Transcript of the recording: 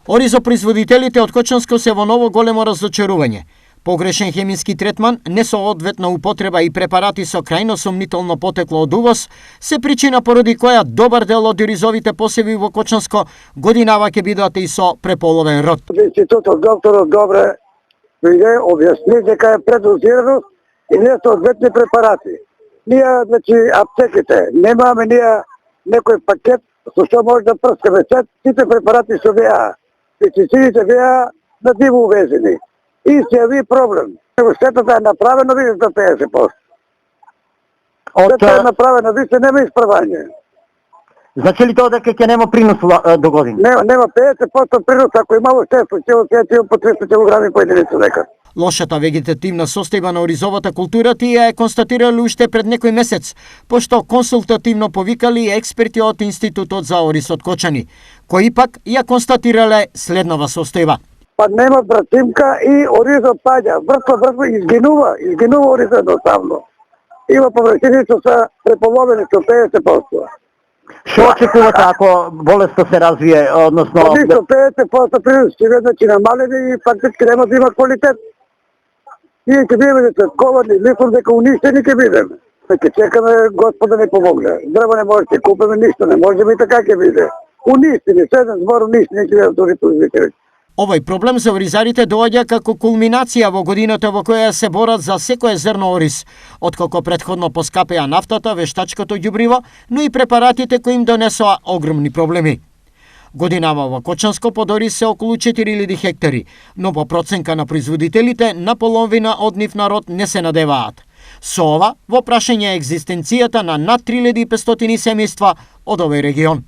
Оризопроизводителите од Кочанско се во ново големо разочарување. Погрешен хемиски третман, несоодветна употреба и препарати со крајно сомнително потекло од увоз се причина поради која добар дел од ризовите посеви во Кочанско годинава ќе бидат и со преполовен род. Институтот докторот добре дојде, објасни дека е предозираност и несоодветни препарати. Ние, значи, аптеките, немаме ние некој пакет со што може да прскаме. Сите препарати со ВА, пестицидите ВА на диво увезени. И се яви проблем. Штетата е направена више за 50%. Штетата е направена више, нема исправање. Значи ли тоа дека ќе нема принос до година? Нема 50% принос, ако имало штетство, ќе по 300 кг по единица дека. Лошата вегетативна состојба на оризовата култура тие е констатирали уште пред некој месец, пошто консултативно повикали експерти од Институтот за ориз од Кочани, кои пак ја констатирале следнава состојба. Па нема братимка и оризот паѓа, вртва изгинува оризот едноставно. Има повреќени што се преполовени со 50%. Што очекувате ако болеста се развие, односно... Со 50% принос ќе значи намалени и фактички нема да има квалитет. Ние ќе бидеме децетковани, мислам дека уништени ќе бидеме. Ќе чекаме Господа не помогне. Дрва не може да купиме, ништо не може и така ќе биде. Уништени, седен збор уништени ќе бидат дури производителите. Овој проблем за оризарите доаѓа како кулминација во годината во која се борат за секое зерно ориз, откако претходно поскапеа нафтата, вештачкото ѓубриво, но и препаратите кои им донесоа огромни проблеми. Годинава во Кочанско под ориз се околу 4000 хектари, но по проценка на производителите на половина од нив народ не се надеваат. Со ова во прашање е екзистенцијата на над 3500 семејства од овој регион.